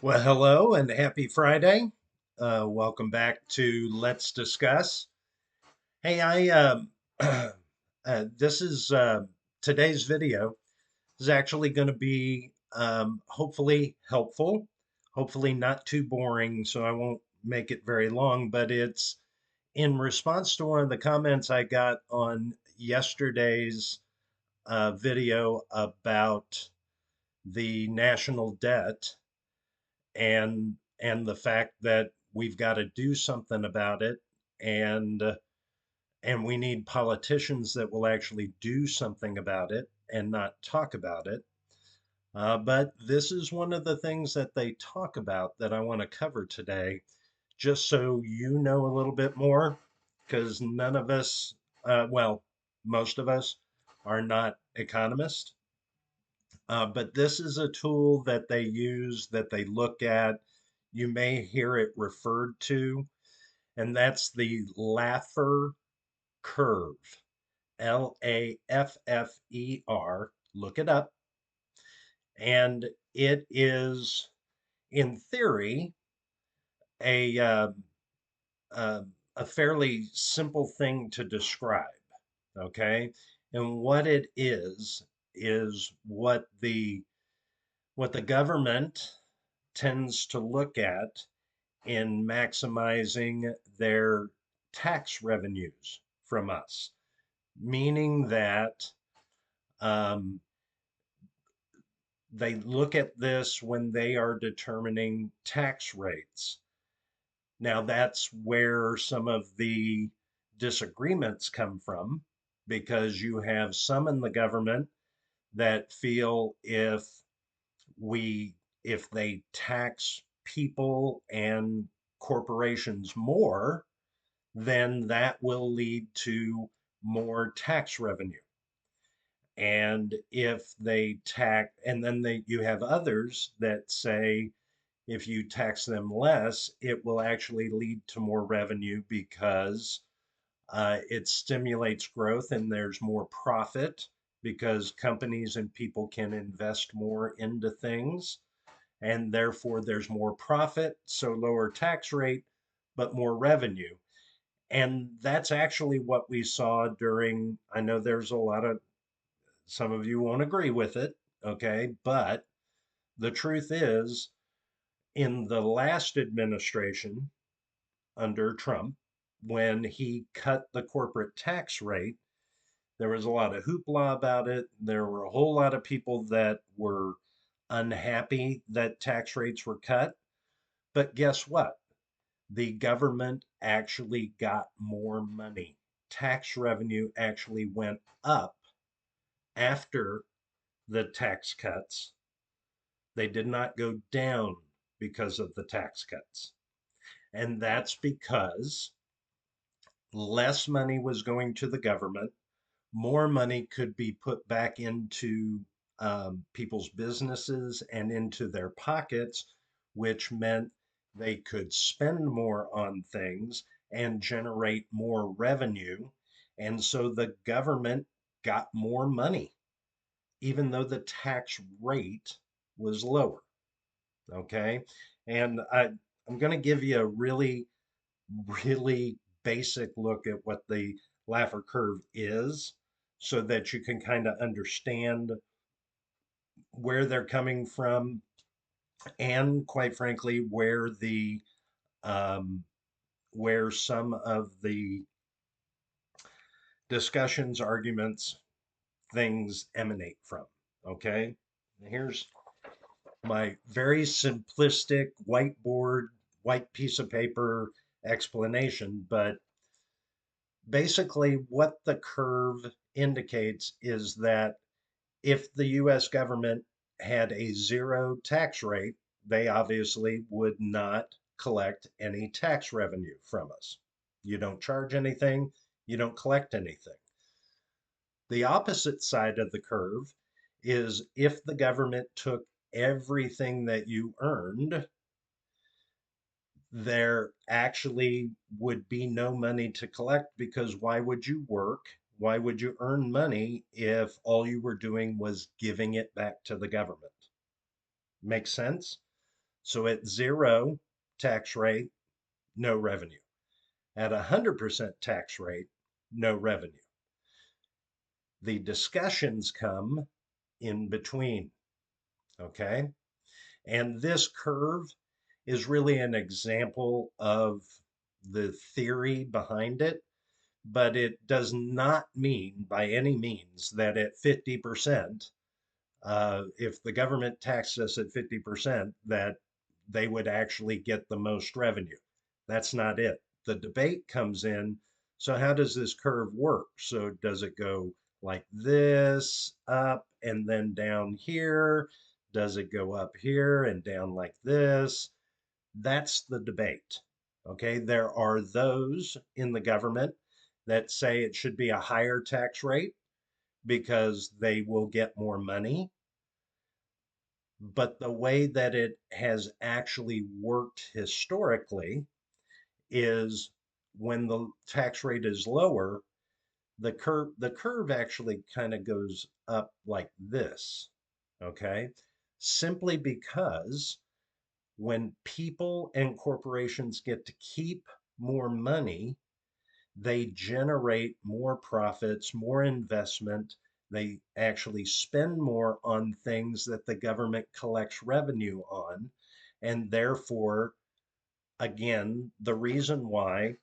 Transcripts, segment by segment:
Well, hello and happy Friday. Welcome back to Let's Discuss. Hey, this is today's video is actually going to be hopefully helpful, hopefully not too boring, so I won't make it very long, but it's in response to one of the comments I got on yesterday's video about the national debt and the fact that we've got to do something about it and and we need politicians that will actually do something about it and not talk about it. But this is one of the things that they talk about that I want to cover today, just so you know a little bit more, because none of us, well, most of us are not economists. But this is a tool that they use, that they look at. You may hear it referred to, and that's the Laffer Curve. Laffer. Look it up. And it is, in theory, a, uh, uh, a fairly simple thing to describe. Okay. And what it is what the government tends to look at in maximizing their tax revenues from us, meaning that um, they look at this when they are determining tax rates. Now, that's where some of the disagreements come from, because you have some in the government that feel we if they tax people and corporations more, then that will lead to more tax revenue. And if they tax, and then you have others that say if you tax them less, it will actually lead to more revenue because it stimulates growth and there's more profit because companies and people can invest more into things, and therefore there's more profit, so lower tax rate, but more revenue. And that's actually what we saw during, I know there's a lot of, some of you won't agree with it, okay, but the truth is, in the last administration under Trump, when he cut the corporate tax rate, there was a lot of hoopla about it. There were a whole lot of people that were unhappy that tax rates were cut. But guess what? The government actually got more money. Tax revenue actually went up after the tax cuts. They did not go down because of the tax cuts. And that's because less money was going to the government, more money could be put back into people's businesses and into their pockets, which meant they could spend more on things and generate more revenue. And so the government got more money, even though the tax rate was lower. Okay. And I'm going to give you a really basic look at what the Laffer curve is so that you can kind of understand where they're coming from and quite frankly um, where some of the discussions, arguments, things emanate from. Okay, here's my very simplistic whiteboard, white piece of paper explanation, but basically what the curve indicates is that if the US government had a zero tax rate, they obviously would not collect any tax revenue from us. You don't charge anything, you don't collect anything. The opposite side of the curve is if the government took everything that you earned, there actually would be no money to collect, because why would you work? Why would you earn money if all you were doing was giving it back to the government? Makes sense? So at zero tax rate, no revenue. At 100% tax rate, no revenue. The discussions come in between, okay? And this curve is really an example of the theory behind it, but it does not mean by any means that at 50%, if the government taxed us at 50%, that they would actually get the most revenue. That's not it. The debate comes in. So, how does this curve work? So, does it go like this, up, and then down here? Does it go up here and down like this? That's the debate. Okay, there are those in the government that say it should be a higher tax rate because they will get more money. But the way that it has actually worked historically is when the tax rate is lower, the curve actually kind of goes up like this. Okay? Simply because when people and corporations get to keep more money, they generate more profits, more investment. They actually spend more on things that the government collects revenue on. And therefore, again, the reason why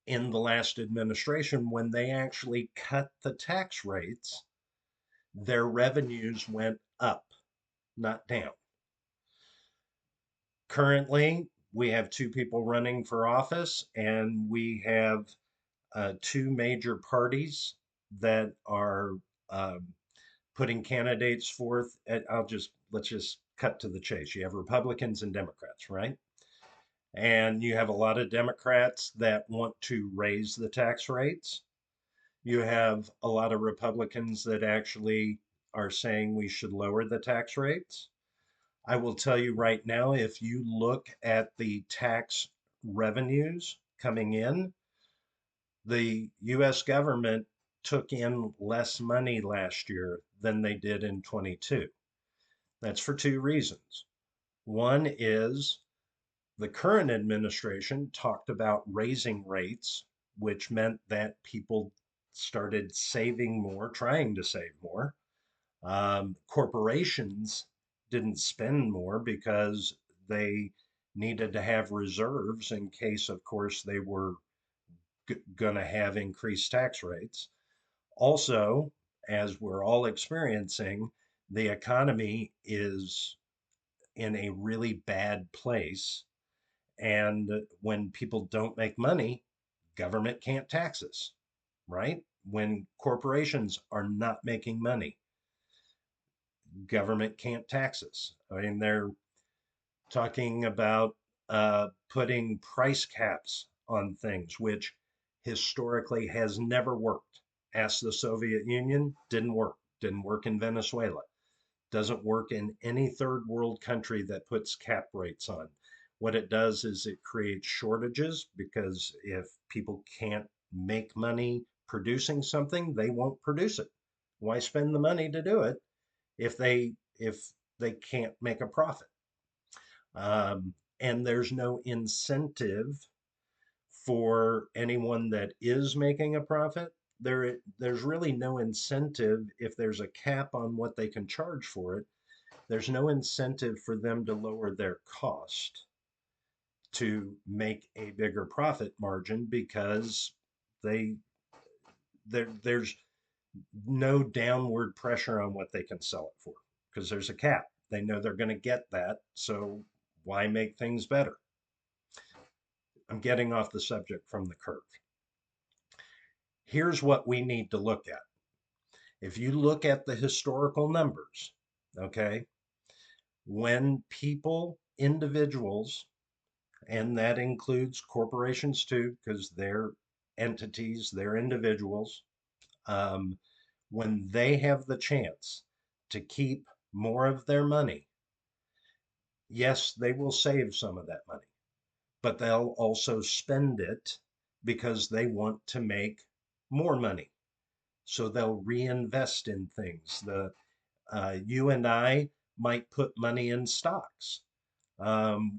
in the last administration, when they actually cut the tax rates, their revenues went up, not down. Currently, we have two people running for office, and we have two major parties that are um, putting candidates forth. Let's just cut to the chase. You have Republicans and Democrats, right? And you have a lot of Democrats that want to raise the tax rates. You have a lot of Republicans that actually are saying we should lower the tax rates. I will tell you right now, if you look at the tax revenues coming in, the US government took in less money last year than they did in 22. That's for two reasons. One is the current administration talked about raising rates, which meant that people started saving more, trying to save more. Corporations didn't spend more because they needed to have reserves in case, of course, they were going to have increased tax rates. Also, as we're all experiencing, the economy is in a really bad place. And when people don't make money, government can't tax us, right? When corporations are not making money, government can't tax us. I mean, they're talking about putting price caps on things, which historically has never worked. Ask the Soviet Union, didn't work. Didn't work in Venezuela. Doesn't work in any third world country that puts cap rates on. What it does is it creates shortages because if people can't make money producing something, they won't produce it. Why spend the money to do it if they can't make a profit? And there's no incentive for anyone that is making a profit. There's really no incentive if there's a cap on what they can charge for it. There's no incentive for them to lower their cost to make a bigger profit margin because they there's no downward pressure on what they can sell it for because there's a cap. They know they're going to get that, so why make things better? I'm getting off the subject from the curve. Here's what we need to look at. If you look at the historical numbers, okay, when people, individuals, and that includes corporations too, because they're entities, they're individuals, um, when they have the chance to keep more of their money, yes, they will save some of that money, but they'll also spend it because they want to make more money. So they'll reinvest in things. You and I might put money in stocks.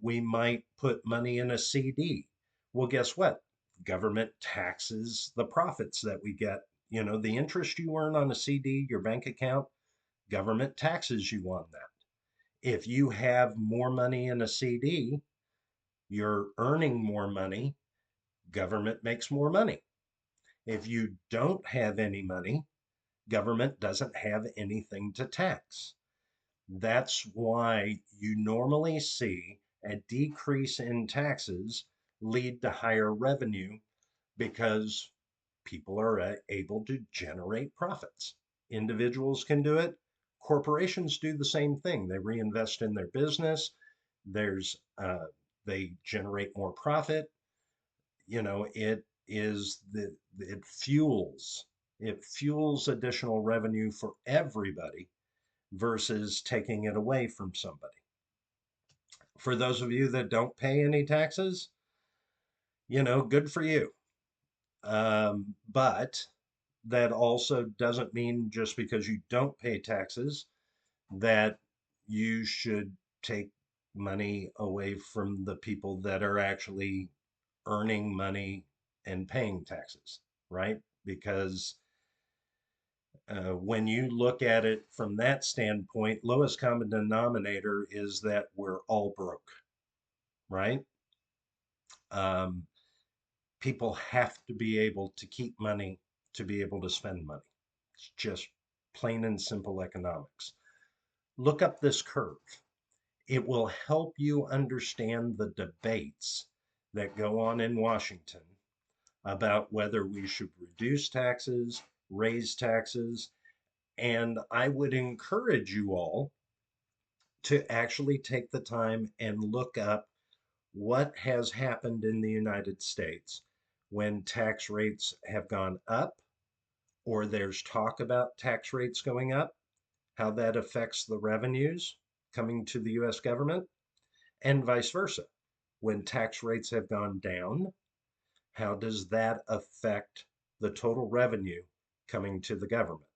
We might put money in a CD. Well, guess what? Government taxes the profits that we get. You know, the interest you earn on a CD, your bank account, government taxes you on that. If you have more money in a CD, you're earning more money, government makes more money. If you don't have any money, government doesn't have anything to tax. That's why you normally see a decrease in taxes lead to higher revenue because people are able to generate profits. Individuals can do it. Corporations do the same thing. They reinvest in their business. There's they generate more profit. You know, it fuels additional revenue for everybody versus taking it away from somebody. For those of you that don't pay any taxes, you know, good for you. But that also doesn't mean just because you don't pay taxes that you should take money away from the people that are actually earning money and paying taxes, right? Because when you look at it from that standpoint, lowest common denominator is that we're all broke, right? Um, People have to be able to keep money to be able to spend money. It's just plain and simple economics. Look up this curve. It will help you understand the debates that go on in Washington about whether we should reduce taxes, raise taxes, and I would encourage you all to actually take the time and look up what has happened in the United States when tax rates have gone up or there's talk about tax rates going up, how that affects the revenues coming to the US government, and vice versa. When tax rates have gone down, how does that affect the total revenue coming to the government?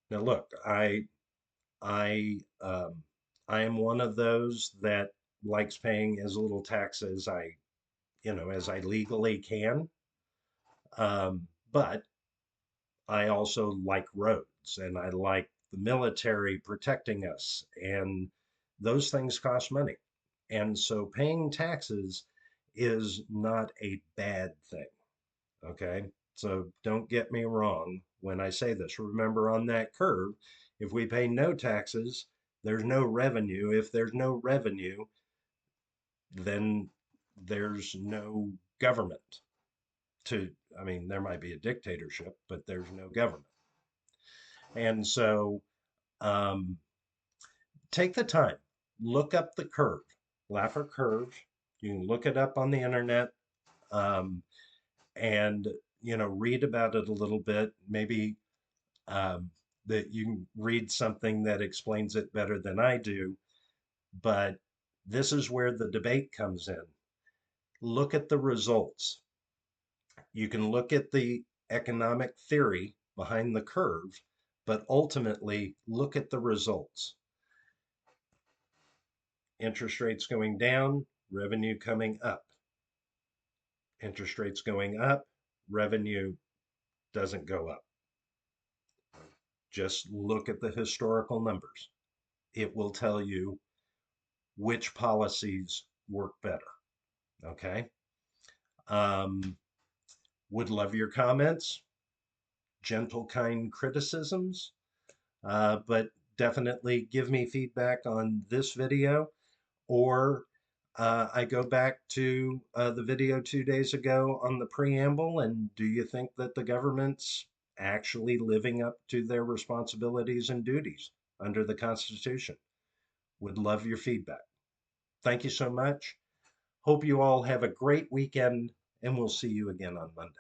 Now, look, I I am one of those that likes paying as little tax as as I legally can. But I also like roads and I like the military protecting us, and those things cost money. And so paying taxes is not a bad thing. Okay. So don't get me wrong when I say this. Remember on that curve, if we pay no taxes, there's no revenue. If there's no revenue, then there's no government to, I mean, there might be a dictatorship, but there's no government. And so um, take the time, look up the curve, Laffer Curve. You can look it up on the internet. Um, and read about it a little bit, maybe um, that you can read something that explains it better than I do. But this is where the debate comes in. Look at the results. You can look at the economic theory behind the curve, but ultimately look at the results. Interest rates going down, revenue coming up. Interest rates going up, revenue doesn't go up. Just look at the historical numbers. It will tell you which policies work better. Okay. Um, would love your comments, gentle, kind criticisms, but definitely give me feedback on this video, or I go back to the video 2 days ago on the preamble. And do you think that the government's actually living up to their responsibilities and duties under the Constitution? Would love your feedback. Thank you so much. Hope you all have a great weekend, and we'll see you again on Monday.